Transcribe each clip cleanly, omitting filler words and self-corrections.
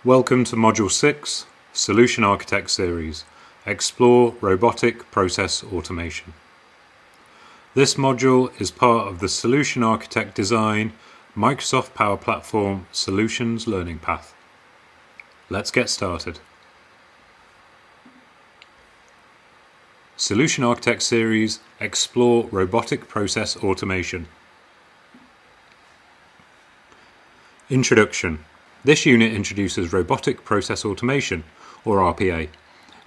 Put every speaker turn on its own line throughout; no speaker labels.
Welcome to Module 6, Solution Architect Series, Explore Robotic Process Automation. This module is part of the Solution Architect Design Microsoft Power Platform Solutions Learning Path. Let's get started. Solution Architect Series, Explore Robotic Process Automation. Introduction. This unit introduces Robotic Process Automation, or RPA,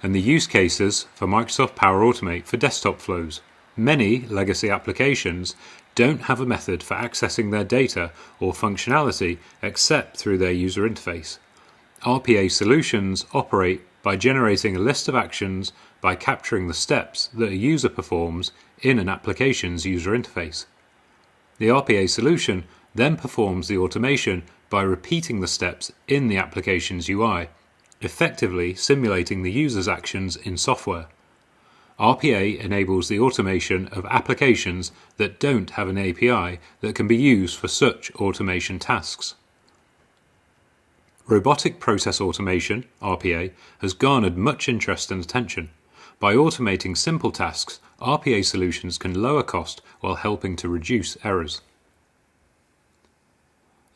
and the use cases for Microsoft Power Automate for desktop flows. Many legacy applications don't have a method for accessing their data or functionality except through their user interface. RPA solutions operate by generating a list of actions by capturing the steps that a user performs in an application's user interface. The RPA solution then performs the automation by repeating the steps in the application's UI, effectively simulating the user's actions in software. RPA enables the automation of applications that don't have an API that can be used for such automation tasks. Robotic Process Automation, RPA, has garnered much interest and attention. By automating simple tasks, RPA solutions can lower cost while helping to reduce errors.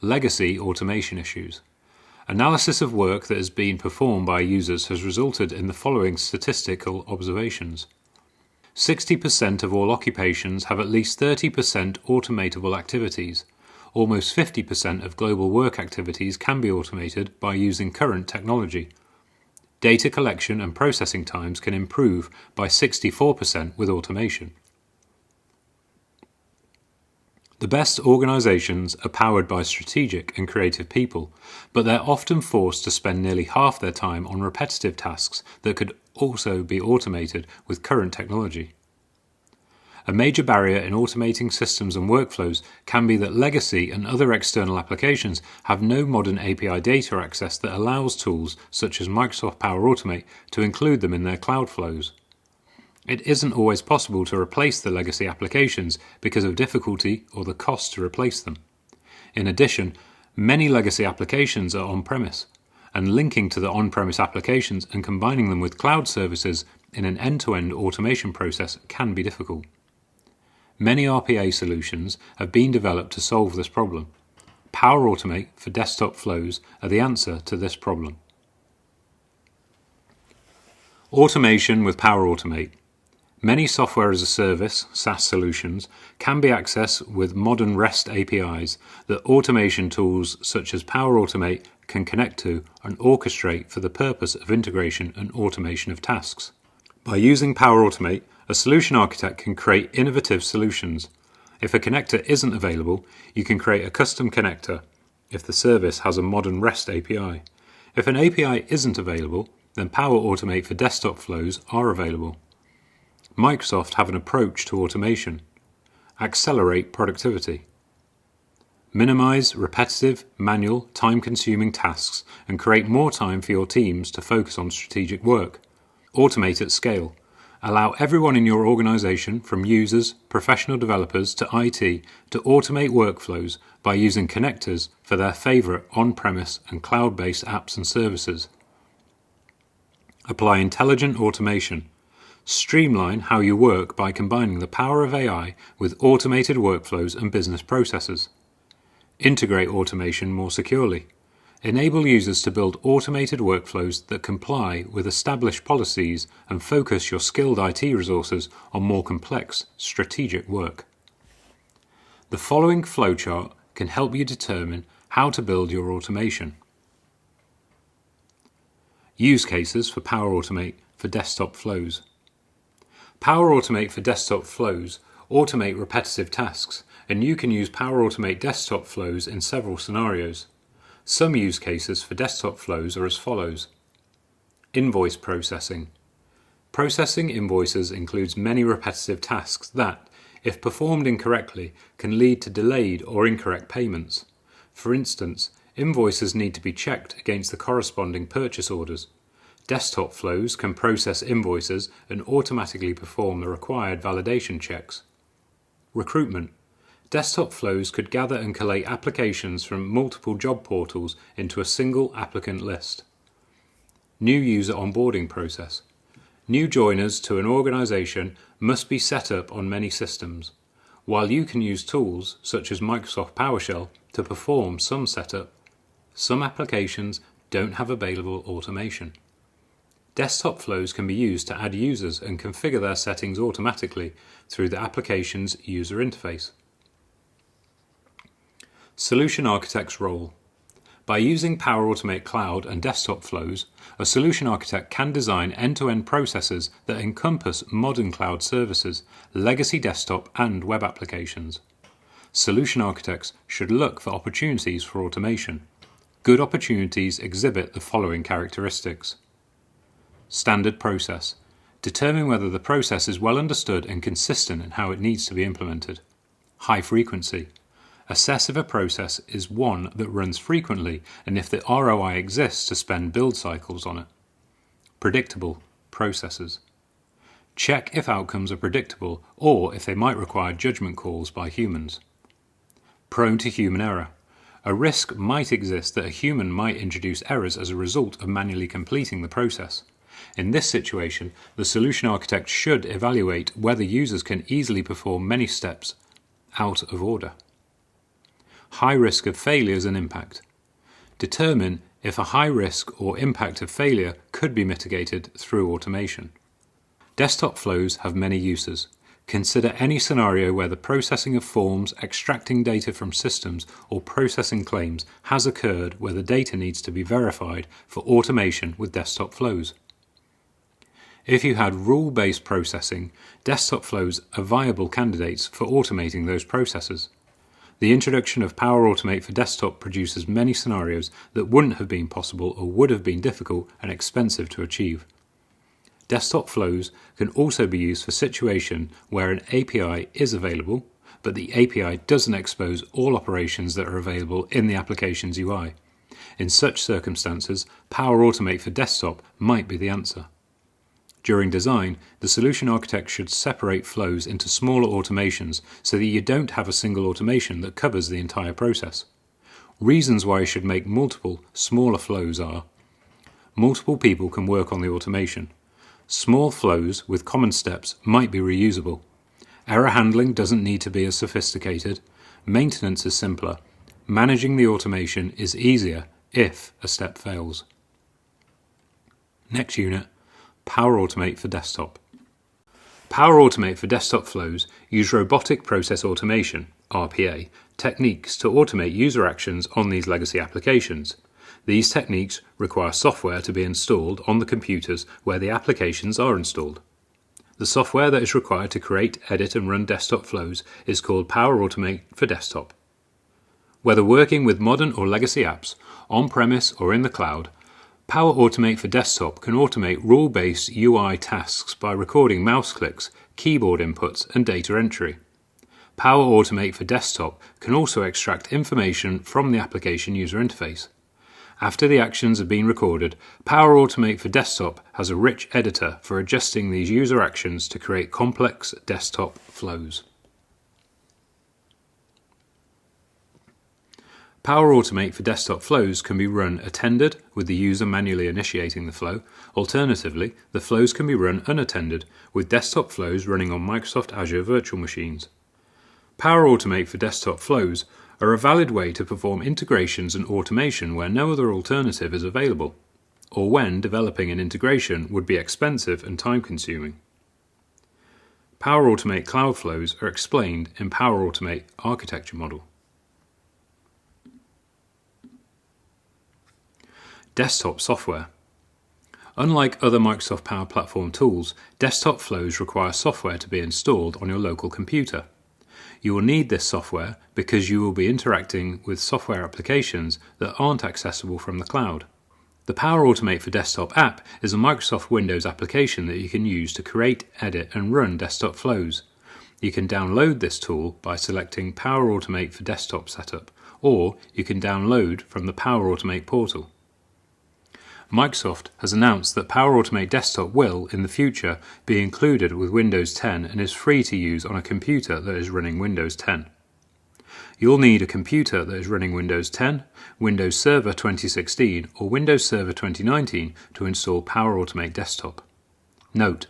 Legacy automation issues. Analysis of work that has been performed by users has resulted in the following statistical observations. 60% of all occupations have at least 30% automatable activities. Almost 50% of global work activities can be automated by using current technology. Data collection and processing times can improve by 64% with automation. The best organizations are powered by strategic and creative people, but they're often forced to spend nearly half their time on repetitive tasks that could also be automated with current technology. A major barrier in automating systems and workflows can be that legacy and other external applications have no modern API data access that allows tools such as Microsoft Power Automate to include them in their cloud flows. It isn't always possible to replace the legacy applications because of difficulty or the cost to replace them. In addition, many legacy applications are on-premise, and linking to the on-premise applications and combining them with cloud services in an end-to-end automation process can be difficult. Many RPA solutions have been developed to solve this problem. Power Automate for desktop flows are the answer to this problem. Automation with Power Automate. Many software as a service, SaaS solutions, can be accessed with modern REST APIs that automation tools such as Power Automate can connect to and orchestrate for the purpose of integration and automation of tasks. By using Power Automate, a solution architect can create innovative solutions. If a connector isn't available, you can create a custom connector if the service has a modern REST API. If an API isn't available, then Power Automate for desktop flows are available. Microsoft have an approach to automation. Accelerate productivity. Minimize repetitive, manual, time-consuming tasks and create more time for your teams to focus on strategic work. Automate at scale. Allow everyone in your organization, from users, professional developers to IT, to automate workflows by using connectors for their favorite on-premise and cloud-based apps and services. Apply intelligent automation. Streamline how you work by combining the power of AI with automated workflows and business processes. Integrate automation more securely. Enable users to build automated workflows that comply with established policies and focus your skilled IT resources on more complex, strategic work. The following flowchart can help you determine how to build your automation. Use cases for Power Automate for desktop flows. Power Automate for desktop flows automate repetitive tasks, and you can use Power Automate desktop flows in several scenarios. Some use cases for desktop flows are as follows. Invoice processing. Processing invoices includes many repetitive tasks that, if performed incorrectly, can lead to delayed or incorrect payments. For instance, invoices need to be checked against the corresponding purchase orders. Desktop flows can process invoices and automatically perform the required validation checks. Recruitment. Desktop flows could gather and collate applications from multiple job portals into a single applicant list. New user onboarding process. New joiners to an organization must be set up on many systems. While you can use tools such as Microsoft PowerShell to perform some setup, some applications don't have available automation. Desktop flows can be used to add users and configure their settings automatically through the application's user interface. Solution Architect's role. By using Power Automate Cloud and desktop flows, a solution architect can design end-to-end processes that encompass modern cloud services, legacy desktop and web applications. Solution architects should look for opportunities for automation. Good opportunities exhibit the following characteristics. Standard process. Determine whether the process is well understood and consistent in how it needs to be implemented. High frequency. Assess if a process is one that runs frequently and if the ROI exists to spend build cycles on it. Predictable processes. Check if outcomes are predictable or if they might require judgment calls by humans. Prone to human error. A risk might exist that a human might introduce errors as a result of manually completing the process. In this situation, the solution architect should evaluate whether users can easily perform many steps out of order. High risk of failures and impact. Determine if a high risk or impact of failure could be mitigated through automation. Desktop flows have many uses. Consider any scenario where the processing of forms, extracting data from systems, or processing claims has occurred where the data needs to be verified for automation with desktop flows. If you had rule-based processing, desktop flows are viable candidates for automating those processes. The introduction of Power Automate for Desktop produces many scenarios that wouldn't have been possible or would have been difficult and expensive to achieve. Desktop flows can also be used for situations where an API is available, but the API doesn't expose all operations that are available in the application's UI. In such circumstances, Power Automate for Desktop might be the answer. During design, the solution architect should separate flows into smaller automations so that you don't have a single automation that covers the entire process. Reasons why you should make multiple, smaller flows are: multiple people can work on the automation. Small flows with common steps might be reusable. Error handling doesn't need to be as sophisticated. Maintenance is simpler. Managing the automation is easier if a step fails. Next unit, Power Automate for Desktop. Power Automate for Desktop flows use robotic process automation, RPA, techniques to automate user actions on these legacy applications. These techniques require software to be installed on the computers where the applications are installed. The software that is required to create, edit and run desktop flows is called Power Automate for Desktop. Whether working with modern or legacy apps, on-premise or in the cloud, Power Automate for Desktop can automate rule-based UI tasks by recording mouse clicks, keyboard inputs and data entry. Power Automate for Desktop can also extract information from the application user interface. After the actions have been recorded, Power Automate for Desktop has a rich editor for adjusting these user actions to create complex desktop flows. Power Automate for Desktop flows can be run attended with the user manually initiating the flow. Alternatively, the flows can be run unattended with desktop flows running on Microsoft Azure virtual machines. Power Automate for Desktop flows are a valid way to perform integrations and automation where no other alternative is available, or when developing an integration would be expensive and time-consuming. Power Automate cloud flows are explained in Power Automate architecture model. Desktop software. Unlike other Microsoft Power Platform tools, desktop flows require software to be installed on your local computer. You will need this software because you will be interacting with software applications that aren't accessible from the cloud. The Power Automate for Desktop app is a Microsoft Windows application that you can use to create, edit and run desktop flows. You can download this tool by selecting Power Automate for Desktop Setup, or you can download from the Power Automate portal. Microsoft has announced that Power Automate Desktop will, in the future, be included with Windows 10 and is free to use on a computer that is running Windows 10. You'll need a computer that is running Windows 10, Windows Server 2016 or Windows Server 2019 to install Power Automate Desktop. Note: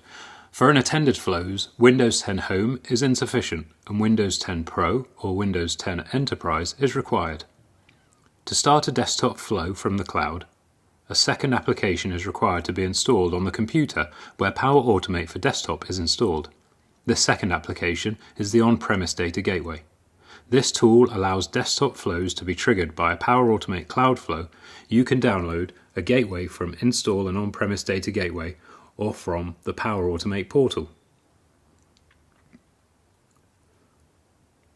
for unattended flows, Windows 10 Home is insufficient and Windows 10 Pro or Windows 10 Enterprise is required. To start a desktop flow from the cloud, a second application is required to be installed on the computer where Power Automate for Desktop is installed. This second application is the on-premise data gateway. This tool allows desktop flows to be triggered by a Power Automate Cloud Flow. You can download a gateway from Install an On-Premise Data Gateway or from the Power Automate portal.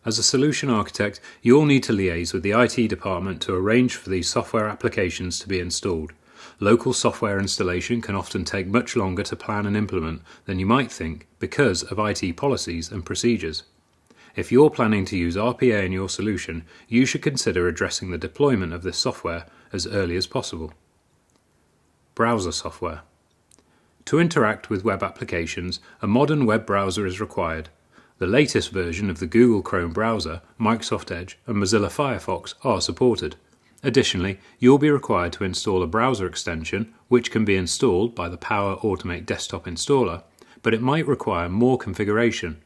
As a solution architect, you'll need to liaise with the IT department to arrange for these software applications to be installed. Local software installation can often take much longer to plan and implement than you might think because of IT policies and procedures. If you're planning to use RPA in your solution, you should consider addressing the deployment of this software as early as possible. Browser software. To interact with web applications, a modern web browser is required. The latest version of the Google Chrome browser, Microsoft Edge, and Mozilla Firefox are supported. Additionally, you'll be required to install a browser extension, which can be installed by the Power Automate Desktop installer, but it might require more configuration.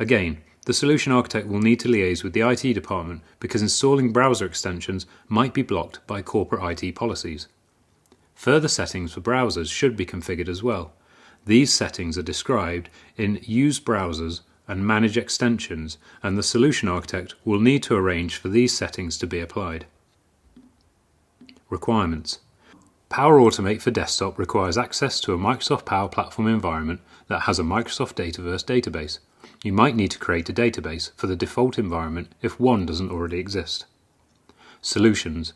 Again, the solution architect will need to liaise with the IT department because installing browser extensions might be blocked by corporate IT policies. Further settings for browsers should be configured as well. These settings are described in Use Browsers and Manage Extensions, and the solution architect will need to arrange for these settings to be applied. Requirements. Power Automate for Desktop requires access to a Microsoft Power Platform environment that has a Microsoft Dataverse database. You might need to create a database for the default environment if one doesn't already exist. Solutions.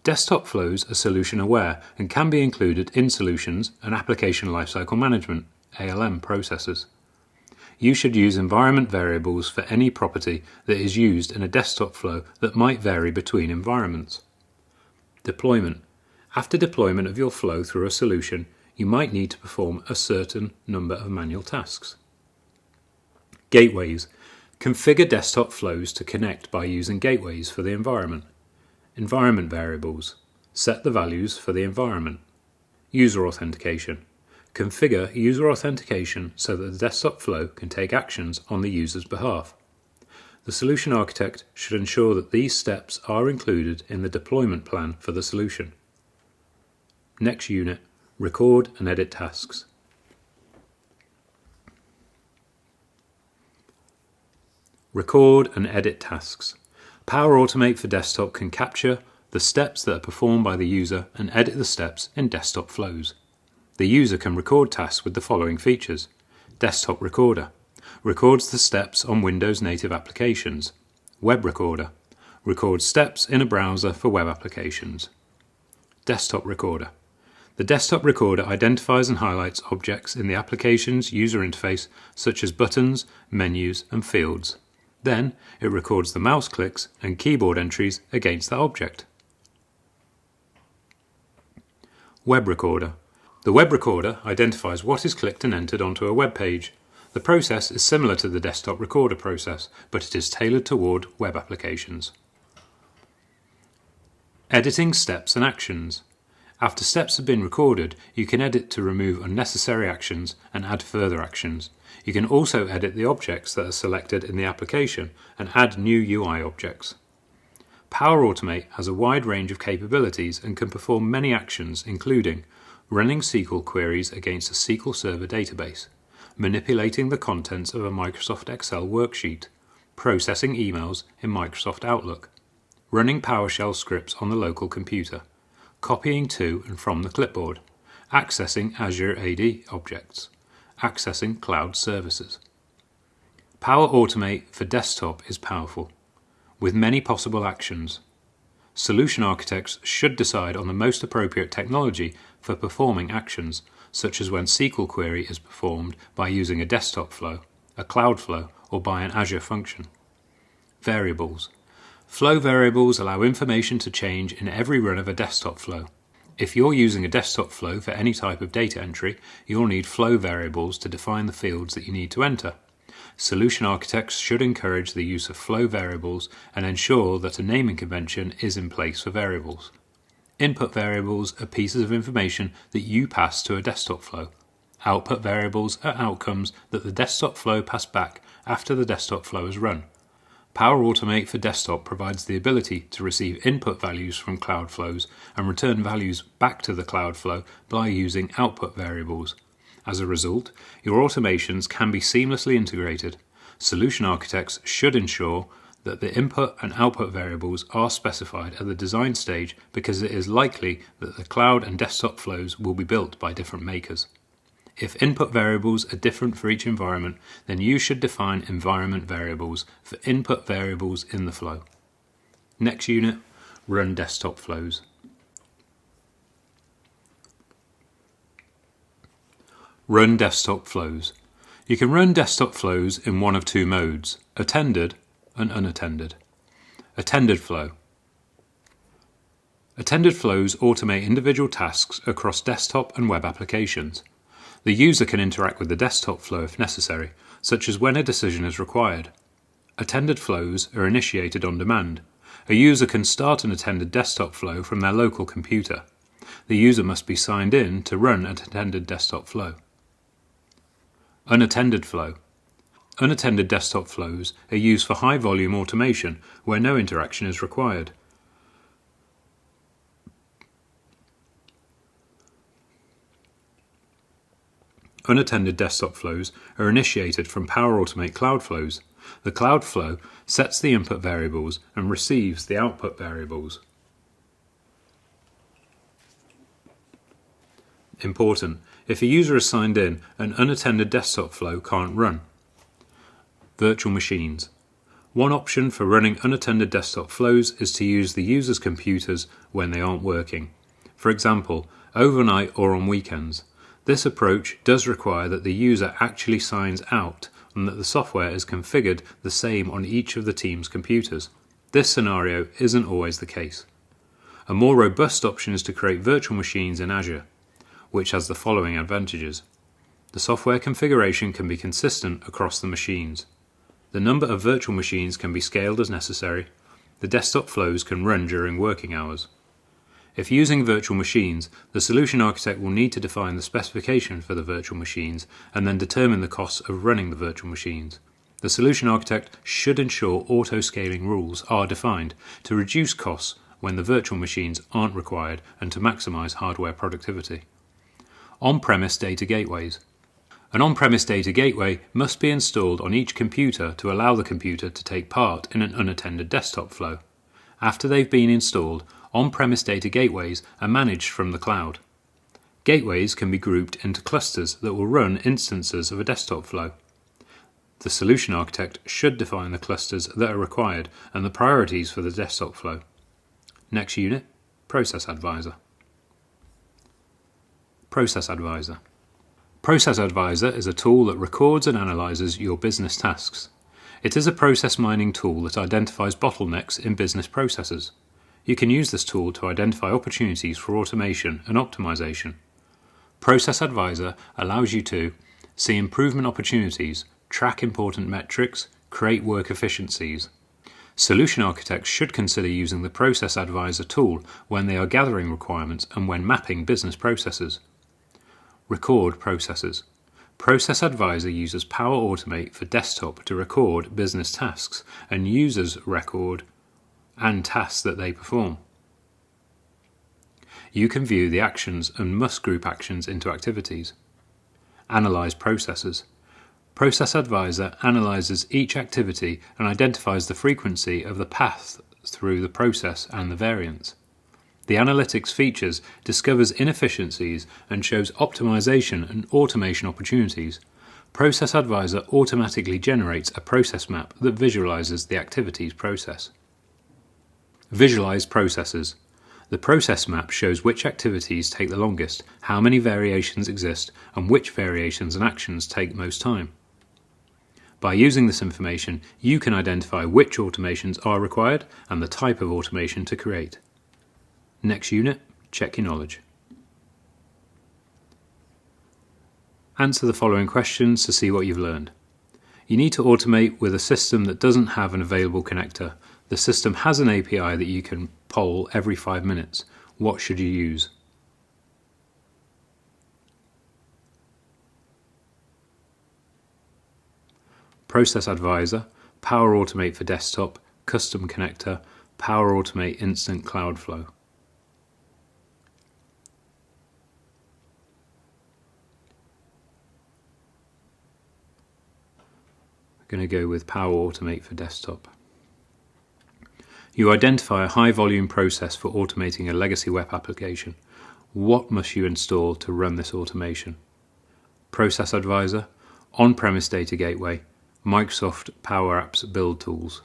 Desktop flows are solution aware and can be included in solutions and application lifecycle management (ALM) processes. You should use environment variables for any property that is used in a desktop flow that might vary between environments. Deployment. After deployment of your flow through a solution, you might need to perform a certain number of manual tasks. Gateways. Configure desktop flows to connect by using gateways for the environment. Environment variables. Set the values for the environment. User authentication. Configure user authentication so that the desktop flow can take actions on the user's behalf. The solution architect should ensure that these steps are included in the deployment plan for the solution. Next unit, record and edit tasks. Record and edit tasks. Power Automate for Desktop can capture the steps that are performed by the user and edit the steps in desktop flows. The user can record tasks with the following features. Desktop Recorder records the steps on Windows native applications. Web Recorder records steps in a browser for web applications. Desktop Recorder. The Desktop Recorder identifies and highlights objects in the application's user interface such as buttons, menus and fields. Then it records the mouse clicks and keyboard entries against that object. Web Recorder. The Web Recorder identifies what is clicked and entered onto a web page. The process is similar to the Desktop Recorder process, but it is tailored toward web applications. Editing steps and actions. After steps have been recorded, you can edit to remove unnecessary actions and add further actions. You can also edit the objects that are selected in the application and add new UI objects. Power Automate has a wide range of capabilities and can perform many actions, including running SQL queries against a SQL Server database, manipulating the contents of a Microsoft Excel worksheet, processing emails in Microsoft Outlook, running PowerShell scripts on the local computer, copying to and from the clipboard, accessing Azure AD objects, accessing cloud services. Power Automate for Desktop is powerful, with many possible actions. Solution architects should decide on the most appropriate technology for performing actions, such as when SQL query is performed by using a desktop flow, a cloud flow, or by an Azure function. Variables. Flow variables allow information to change in every run of a desktop flow. If you're using a desktop flow for any type of data entry, you'll need flow variables to define the fields that you need to enter. Solution architects should encourage the use of flow variables and ensure that a naming convention is in place for variables. Input variables are pieces of information that you pass to a desktop flow. Output variables are outcomes that the desktop flow pass back after the desktop flow is run. Power Automate for Desktop provides the ability to receive input values from cloud flows and return values back to the cloud flow by using output variables. As a result, your automations can be seamlessly integrated. Solution architects should ensure that the input and output variables are specified at the design stage because it is likely that the cloud and desktop flows will be built by different makers. If input variables are different for each environment, then you should define environment variables for input variables in the flow. Next unit, run desktop flows. Run desktop flows. You can run desktop flows in one of two modes, attended and unattended. Attended flow. Attended flows automate individual tasks across desktop and web applications. The user can interact with the desktop flow if necessary, such as when a decision is required. Attended flows are initiated on demand. A user can start an attended desktop flow from their local computer. The user must be signed in to run an attended desktop flow. Unattended flow. Unattended desktop flows are used for high-volume automation where no interaction is required. Unattended desktop flows are initiated from Power Automate cloud flows. The cloud flow sets the input variables and receives the output variables. Important: if a user is signed in, an unattended desktop flow can't run. Virtual machines. One option for running unattended desktop flows is to use the user's computers when they aren't working. For example, overnight or on weekends. This approach does require that the user actually signs out and that the software is configured the same on each of the team's computers. This scenario isn't always the case. A more robust option is to create virtual machines in Azure, which has the following advantages. The software configuration can be consistent across the machines. The number of virtual machines can be scaled as necessary. The desktop flows can run during working hours. If using virtual machines, the solution architect will need to define the specification for the virtual machines and then determine the costs of running the virtual machines. The solution architect should ensure auto-scaling rules are defined to reduce costs when the virtual machines aren't required and to maximize hardware productivity. On-premise data gateways. An on-premise data gateway must be installed on each computer to allow the computer to take part in an unattended desktop flow. After they've been installed, on-premise data gateways are managed from the cloud. Gateways can be grouped into clusters that will run instances of a desktop flow. The solution architect should define the clusters that are required and the priorities for the desktop flow. Next unit, Process Advisor. Process Advisor. Process Advisor is a tool that records and analyzes your business tasks. It is a process mining tool that identifies bottlenecks in business processes. You can use this tool to identify opportunities for automation and optimization. Process Advisor allows you to see improvement opportunities, track important metrics, create work efficiencies. Solution architects should consider using the Process Advisor tool when they are gathering requirements and when mapping business processes. Record processes. Process Advisor uses Power Automate for Desktop to record business tasks and users record and tasks that they perform. You can view the actions and must group actions into activities. Analyze processes. Process Advisor analyzes each activity and identifies the frequency of the path through the process and the variance. The analytics features discovers inefficiencies and shows optimization and automation opportunities. Process Advisor automatically generates a process map that visualizes the activities process. Visualize processes. The process map shows which activities take the longest, how many variations exist, and which variations and actions take most time. By using this information, you can identify which automations are required and the type of automation to create. Next unit, check your knowledge. Answer the following questions to see what you've learned. You need to automate with a system that doesn't have an available connector. The system has an API that you can poll every 5 minutes. What should you use? Process Advisor, Power Automate for desktop, custom connector, Power Automate instant cloud flow. I'm going to go with Power Automate for desktop. You identify a high volume process for automating a legacy web application. What must you install to run this automation? Process Advisor, On-Premise Data Gateway, Microsoft Power Apps Build Tools.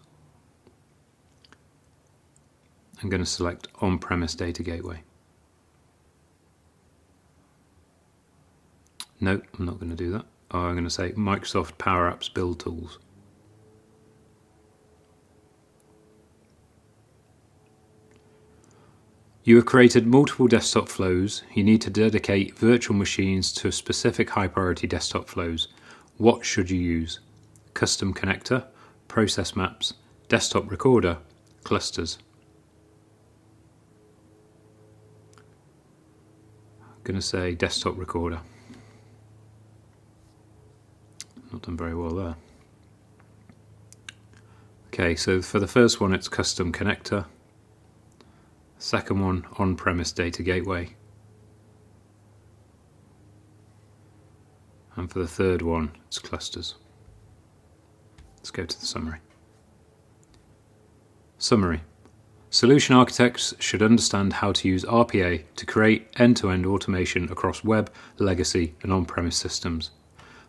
I'm going to select On-Premise Data Gateway. No, I'm not going to do that. I'm going to say Microsoft Power Apps Build Tools. You have created multiple desktop flows. You need to dedicate virtual machines to specific high priority desktop flows. What should you use? Custom connector, process maps, desktop recorder, clusters. I'm going to say desktop recorder. Not done very well there. Okay, so for the first one it's custom connector. Second one, on-premise data gateway. And for the third one, it's clusters. Let's go to the summary. Summary. Solution architects should understand how to use RPA to create end-to-end automation across web, legacy, and on-premise systems.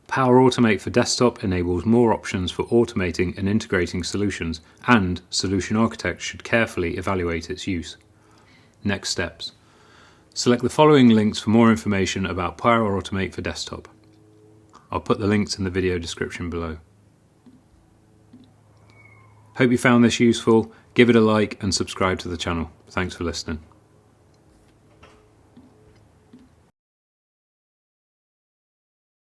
Power Automate for desktop enables more options for automating and integrating solutions, and solution architects should carefully evaluate its use. Next steps. Select the following links for more information about Power Automate for desktop. I'll put the links in the video description below. Hope you found this useful. Give it a like and subscribe to the channel. Thanks for listening.